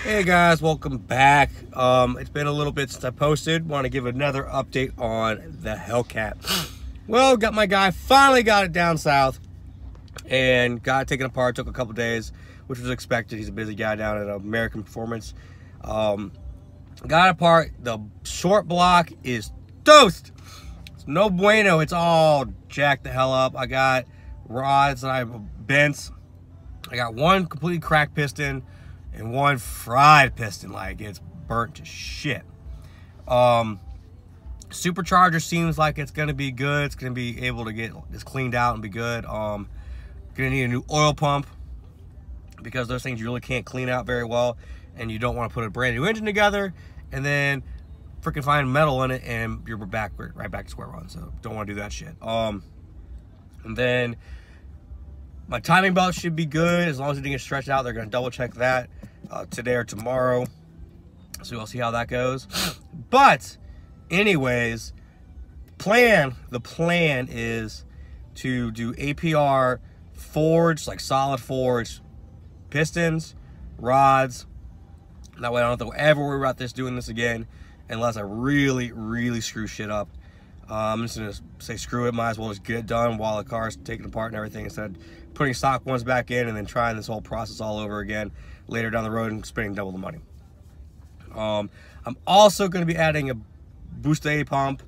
Hey guys, welcome back. It's been a little bit since I posted. Want to give another update on the Hellcat. Well, got my guy, finally got it down south and got it taken apart. Took a couple days, which was expected. He's a busy guy down at American Performance. Got it apart. The short block is toast. It's no bueno. It's all jacked the hell up. I got rods that I bent. I got one completely cracked piston and one fried piston, like it's burnt to shit. Supercharger seems like it's gonna be good. It's gonna be able to get this cleaned out and be good. Gonna need a new oil pump because those things you really can't clean out very well, and you don't want to put a brand new engine together and then freaking find metal in it and you're right back to square one. So don't want to do that shit. And then my timing belt should be good as long as it didn't get stretched out. They're gonna double check that today or tomorrow, so we'll see how that goes. But anyways, the plan is to do APR forged, like solid forged pistons, rods. That way I don't have to ever worry about doing this again unless I really screw shit up. I'm just gonna say screw it, might as well just get it done while the car's taken apart and everything, instead of putting stock ones back in and then trying this whole process all over again later down the road and spending double the money. I'm also going to be adding a boost A pump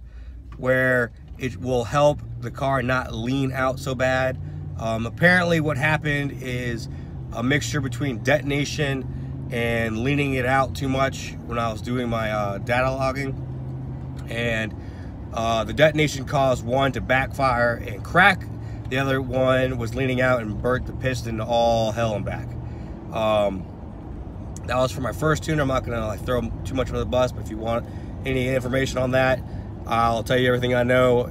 where it will help the car not lean out so bad. Apparently what happened is a mixture between detonation and leaning it out too much when I was doing my data logging, and the detonation caused one to backfire and crack. The other one was leaning out and burnt the piston to all hell and back. That was for my first tuner. I'm not gonna like throw too much under the bus, but if you want any information on that, I'll tell you everything I know.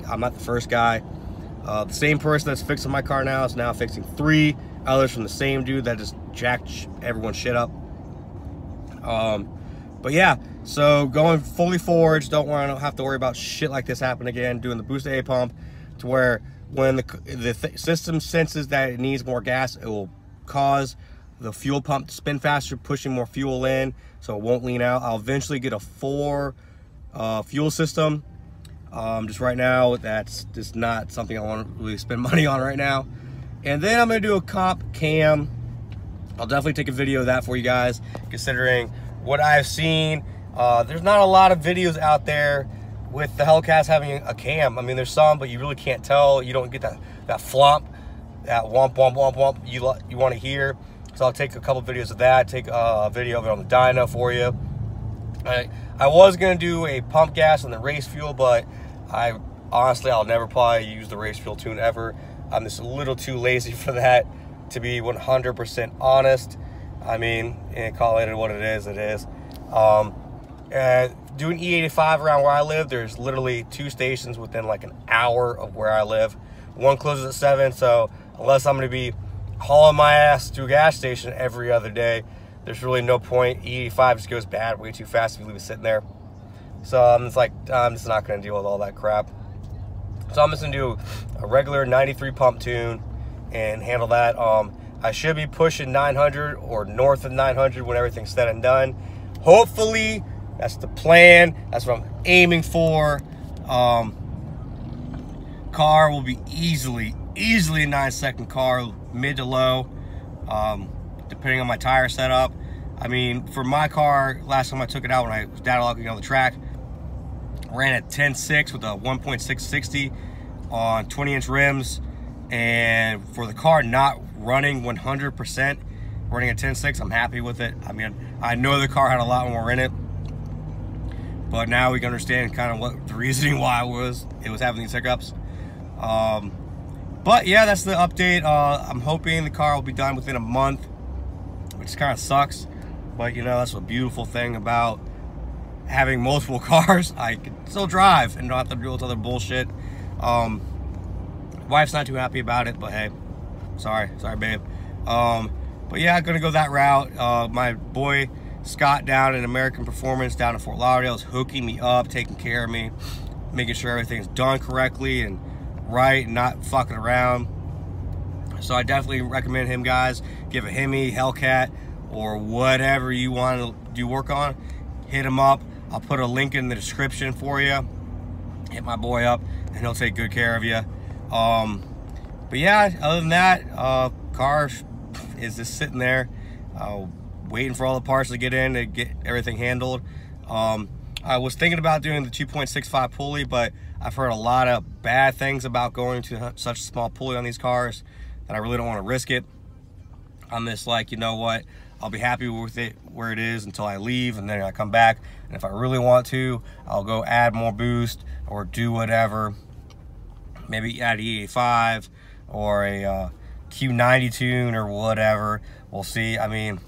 I'm not the first guy. The same person that's fixing my car now is now fixing 3 others from the same dude that just jacked everyone's shit up. But yeah, so going fully forged, don't have to worry about shit like this happen again. Doing the boost A pump to where when the system senses that it needs more gas, it will cause the fuel pump to spin faster, pushing more fuel in, so it won't lean out. I'll eventually get a 4 fuel system. Just right now, that's just not something I want to really spend money on right now. And then I'm gonna do a comp cam. I'll definitely take a video of that for you guys, considering what I've seen. There's not a lot of videos out there with the Hellcats having a cam. I mean, there's some, but you really can't tell. You don't get that flump, that womp womp womp womp you want to hear. So I'll take a couple videos of that, take a video of it on the dyno for you. I was gonna do a pump gas and the race fuel, but honestly, I'll never probably use the race fuel tune ever. I'm just a little too lazy for that, to be 100% honest. I mean, call it what it is, it is. Doing E85 around where I live, there's literally 2 stations within like an hour of where I live. One closes at 7, so unless I'm gonna be hauling my ass to a gas station every other day, there's really no point. E85 just goes bad way too fast if you leave it sitting there. So I'm just like, I'm just not gonna deal with all that crap. So I'm just gonna do a regular 93 pump tune and handle that. I should be pushing 900 or north of 900 when everything's said and done. Hopefully, that's the plan. That's what I'm aiming for. Car will be easily a 9-second car, mid to low, depending on my tire setup. I mean, for my car, last time I took it out when I was data logging on the track, ran at 10.6 with a 1.660 on 20-inch rims. And for the car not running 100%, running at 10.6, I'm happy with it. I mean, I know the car had a lot more in it, but now we can understand kind of what the reasoning why it was having these hiccups. But yeah, that's the update. I'm hoping the car will be done within a month, which kind of sucks, but you know, that's a beautiful thing about having multiple cars. I can still drive and don't have to deal with other bullshit. Wife's not too happy about it, but hey, sorry babe. But yeah, I'm gonna go that route. My boy Scott down in American Performance down in Fort Lauderdale is hooking me up, taking care of me, making sure everything's done correctly and right, not fucking around. So I definitely recommend him, guys. Give a Hemi, Hellcat, or whatever you want to do work on, hit him up. I'll put a link in the description for you. Hit my boy up and he'll take good care of you. But yeah, other than that, car is just sitting there waiting for all the parts to get in to get everything handled. I was thinking about doing the 2.65 pulley, but I've heard a lot of bad things about going to such a small pulley on these cars that I really don't want to risk it. I'm just like, you know what, I'll be happy with it where it is until I leave, and then I come back, and if I really want to, I'll go add more boost or do whatever. Maybe add E85 or a Q90 tune or whatever. We'll see. I mean,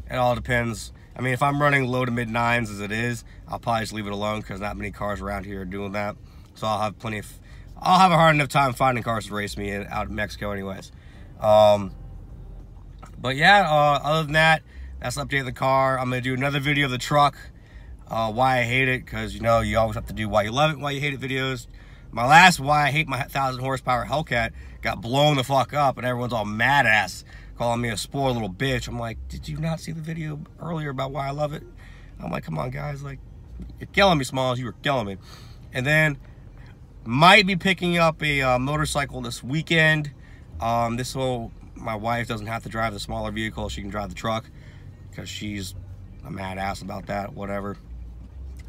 it all depends. I mean, if I'm running low to mid 9s as it is, I'll probably just leave it alone because not many cars around here are doing that. So I'll have a hard enough time finding cars to race me out of Mexico anyways. But yeah, other than that, that's the update of the car. I'm going to do another video of the truck, why I hate it, because, you know, you always have to do why you love it, why you hate it videos. My last why I hate my 1,000 horsepower Hellcat got blown the fuck up, and everyone's all mad ass, calling me a spoiled little bitch. I'm like, did you not see the video earlier about why I love it? I'm like, come on, guys. Like, you're killing me, Smalls. You were killing me. And then, might be picking up a motorcycle this weekend. My wife doesn't have to drive the smaller vehicle. She can drive the truck because she's a mad ass about that, whatever.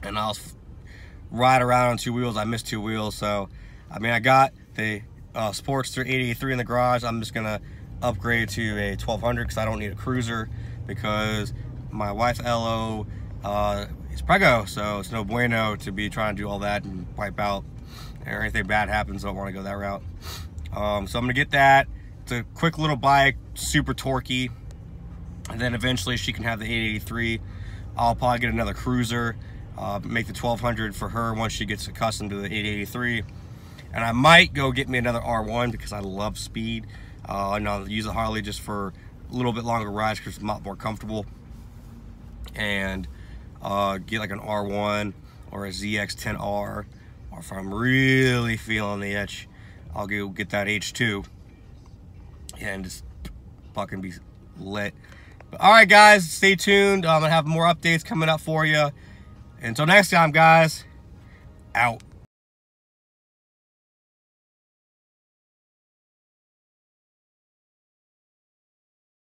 And I'll ride around on 2 wheels. I missed 2 wheels. So, I mean, I got the Sportster 883 in the garage. I'm just going to upgrade to a 1200 because I don't need a cruiser, because my wife's LO is preggo, so it's no bueno to be trying to do all that and wipe out, or anything bad happens. I don't want to go that route. So I'm gonna get that. It's a quick little bike, super torquey, and then eventually she can have the 883. I'll probably get another cruiser, make the 1200 for her once she gets accustomed to the 883, and I might go get me another R1 because I love speed. And I'll use the Harley just for a little bit longer rides because it's a lot more comfortable. And get like an R1 or a ZX10R, or if I'm really feeling the itch, I'll go get that H2 and just fucking be lit. But, all right, guys, stay tuned. I'm gonna have more updates coming up for you. Until next time, guys, out.